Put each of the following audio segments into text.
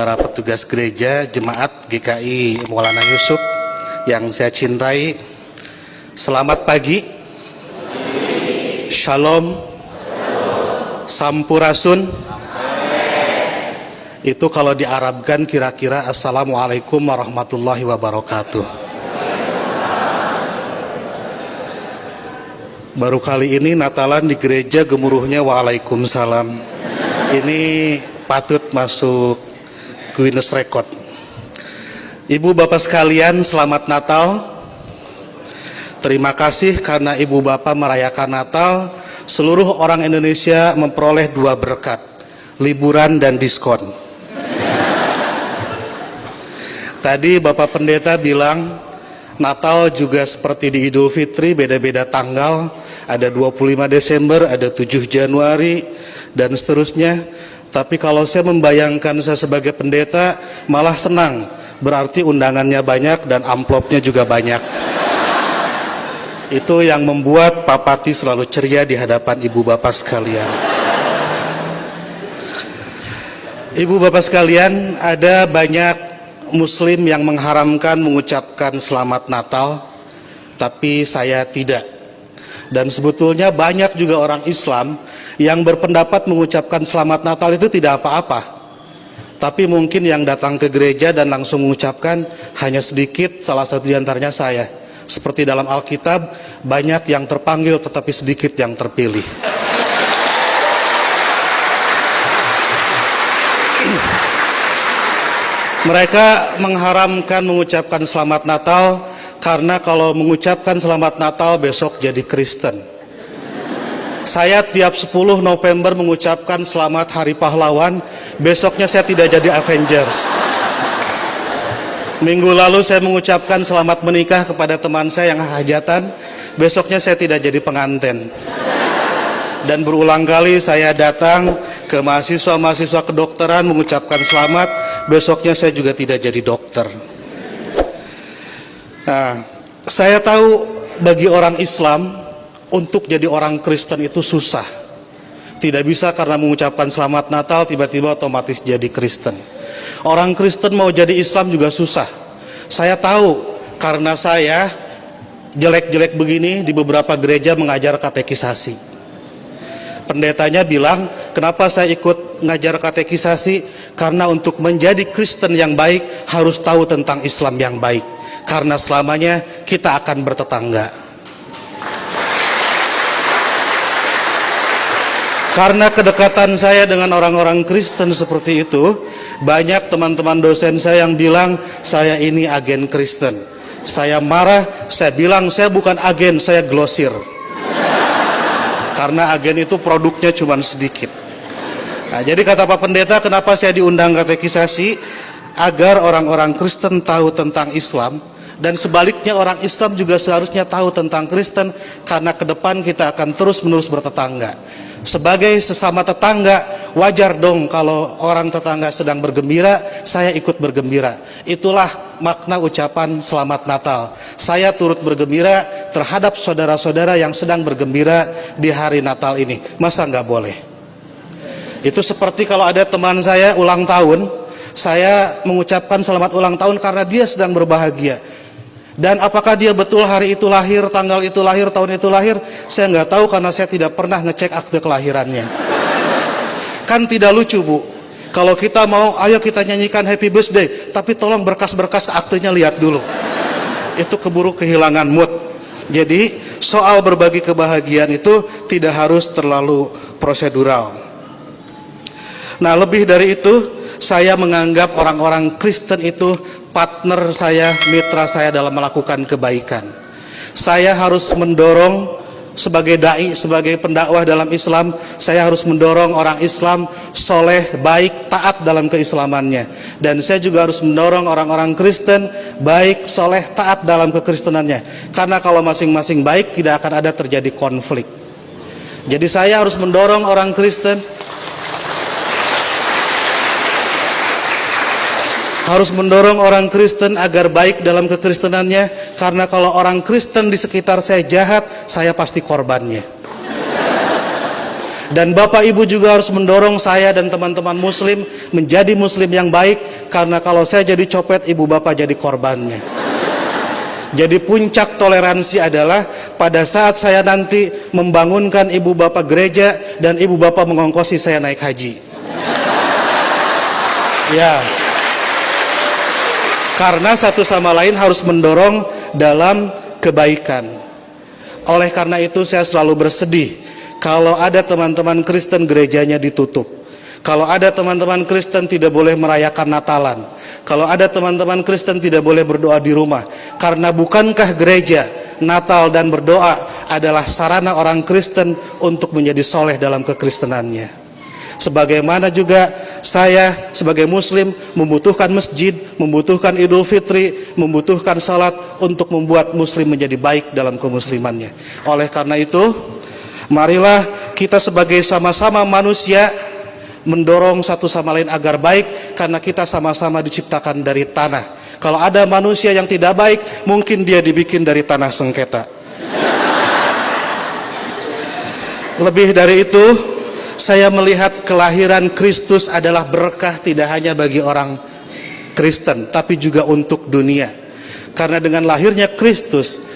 para petugas gereja, jemaat GKI Maulana Yusuf yang saya cintai, selamat pagi, shalom, sampurasun. Itu kalau diarabkan kira-kira assalamualaikum warahmatullahi wabarakatuh. Baru kali ini Natalan di gereja gemuruhnya waalaikumsalam. Ini patut masuk Guinness Record. Ibu bapak sekalian, selamat Natal. Terima kasih karena ibu bapak merayakan Natal. Seluruh orang Indonesia memperoleh 2 berkat, liburan dan diskon. Tadi Bapak Pendeta bilang Natal juga seperti di Idul Fitri, beda-beda tanggal. Ada 25 Desember, ada 7 Januari, dan seterusnya. Tapi kalau saya membayangkan saya sebagai pendeta, malah senang. Berarti undangannya banyak dan amplopnya juga banyak. Itu yang membuat Pak Pati selalu ceria di hadapan ibu bapak sekalian. Ibu bapak sekalian, ada banyak Muslim yang mengharamkan mengucapkan selamat Natal, tapi saya tidak. Dan sebetulnya banyak juga orang Islam yang berpendapat mengucapkan selamat Natal itu tidak apa-apa. Tapi mungkin yang datang ke gereja dan langsung mengucapkan hanya sedikit, salah satu di antaranya saya. Seperti dalam Alkitab, banyak yang terpanggil tetapi sedikit yang terpilih. Mereka mengharamkan mengucapkan selamat Natal karena kalau mengucapkan selamat Natal besok jadi Kristen. Saya tiap 10 November mengucapkan selamat Hari Pahlawan, besoknya saya tidak jadi Avengers. Minggu lalu saya mengucapkan selamat menikah kepada teman saya yang hajatan, besoknya saya tidak jadi pengantin. Dan berulang kali saya datang ke mahasiswa-mahasiswa kedokteran mengucapkan selamat, besoknya saya juga tidak jadi dokter. Nah, saya tahu bagi orang Islam untuk jadi orang Kristen itu susah. Tidak bisa karena mengucapkan selamat Natal tiba-tiba otomatis jadi Kristen. Orang Kristen mau jadi Islam juga susah. Saya tahu karena saya jelek-jelek begini di beberapa gereja mengajar katekisasi. Pendetanya bilang, kenapa saya ikut ngajar katekisasi? Karena untuk menjadi Kristen yang baik harus tahu tentang Islam yang baik. Karena selamanya kita akan bertetangga. Karena kedekatan saya dengan orang-orang Kristen seperti itu, banyak teman-teman dosen saya yang bilang saya ini agen Kristen. Saya marah, saya bilang saya bukan agen, saya glosir. Karena agen itu produknya cuma sedikit. Nah, jadi kata Pak Pendeta, kenapa saya diundang katekisasi? Agar orang-orang Kristen tahu tentang Islam, dan sebaliknya orang Islam juga seharusnya tahu tentang Kristen, karena ke depan kita akan terus-menerus bertetangga. Sebagai sesama tetangga, wajar dong kalau orang tetangga sedang bergembira, saya ikut bergembira. Itulah makna ucapan selamat Natal. Saya turut bergembira terhadap saudara-saudara yang sedang bergembira di hari Natal ini. Masa nggak boleh? Itu seperti kalau ada teman saya ulang tahun, saya mengucapkan selamat ulang tahun karena dia sedang berbahagia. Dan apakah dia betul hari itu lahir, tanggal itu lahir, tahun itu lahir, saya nggak tahu karena saya tidak pernah ngecek akte kelahirannya. Kan tidak lucu, Bu, kalau kita mau, ayo kita nyanyikan happy birthday, tapi tolong berkas-berkas aktenya lihat dulu. Itu keburu kehilangan mood. Jadi soal berbagi kebahagiaan itu tidak harus terlalu prosedural. Nah, lebih dari itu, saya menganggap orang-orang Kristen itu partner saya, mitra saya dalam melakukan kebaikan. Saya harus mendorong sebagai dai, sebagai pendakwah dalam Islam, saya harus mendorong orang Islam soleh, baik, taat dalam keislamannya. Dan saya juga harus mendorong orang-orang Kristen baik, soleh, taat dalam kekristenannya. Karena kalau masing-masing baik, tidak akan ada terjadi konflik. Jadi saya harus mendorong orang Kristen, harus mendorong orang Kristen agar baik dalam kekristenannya, karena kalau orang Kristen di sekitar saya jahat, saya pasti korbannya. Dan Bapak Ibu juga harus mendorong saya dan teman-teman muslim menjadi muslim yang baik, karena kalau saya jadi copet, ibu bapak jadi korbannya. Jadi puncak toleransi adalah pada saat saya nanti membangunkan ibu bapak gereja dan ibu bapak mengongkosi saya naik haji. Ya. Karena satu sama lain harus mendorong dalam kebaikan. Oleh karena itu saya selalu bersedih kalau ada teman-teman Kristen gerejanya ditutup. Kalau ada teman-teman Kristen tidak boleh merayakan Natalan. Kalau ada teman-teman Kristen tidak boleh berdoa di rumah. Karena bukankah gereja, Natal dan berdoa adalah sarana orang Kristen untuk menjadi soleh dalam kekristenannya. Sebagaimana juga saya sebagai muslim membutuhkan masjid, membutuhkan Idul Fitri, membutuhkan salat untuk membuat muslim menjadi baik dalam kemuslimannya. Oleh karena itu, marilah kita sebagai sama-sama manusia mendorong satu sama lain agar baik, karena kita sama-sama diciptakan dari tanah. Kalau ada manusia yang tidak baik, mungkin dia dibikin dari tanah sengketa. Lebih dari itu, saya melihat kelahiran Kristus adalah berkah tidak hanya bagi orang Kristen, tapi juga untuk dunia. Karena dengan lahirnya Kristus,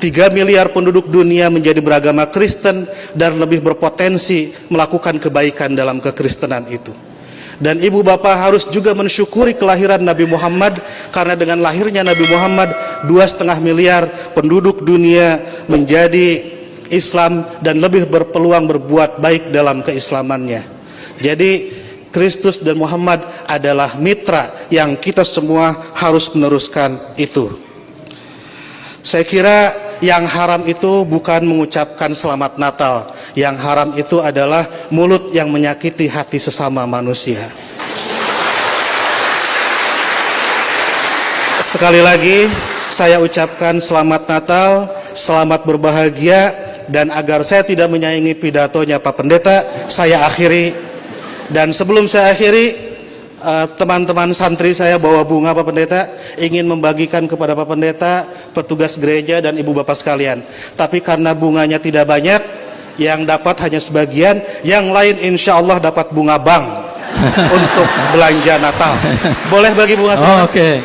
3 miliar penduduk dunia menjadi beragama Kristen dan lebih berpotensi melakukan kebaikan dalam kekristenan itu. Dan ibu bapak harus juga mensyukuri kelahiran Nabi Muhammad, karena dengan lahirnya Nabi Muhammad 2,5 miliar penduduk dunia menjadi Islam dan lebih berpeluang berbuat baik dalam keislamannya. Jadi Kristus dan Muhammad adalah mitra yang kita semua harus meneruskan itu. Saya kira yang haram itu bukan mengucapkan selamat Natal. Yang haram itu adalah mulut yang menyakiti hati sesama manusia. Sekali lagi saya ucapkan selamat Natal, selamat berbahagia. Dan agar saya tidak menyaingi pidatonya Pak Pendeta, saya akhiri. Dan sebelum saya akhiri, teman-teman santri saya bawa bunga Pak Pendeta, ingin membagikan kepada Pak Pendeta, petugas gereja dan ibu bapak sekalian. Tapi karena bunganya tidak banyak, yang dapat hanya sebagian, yang lain insya Allah dapat bunga bank untuk belanja Natal. Boleh bagi bunga? Oke.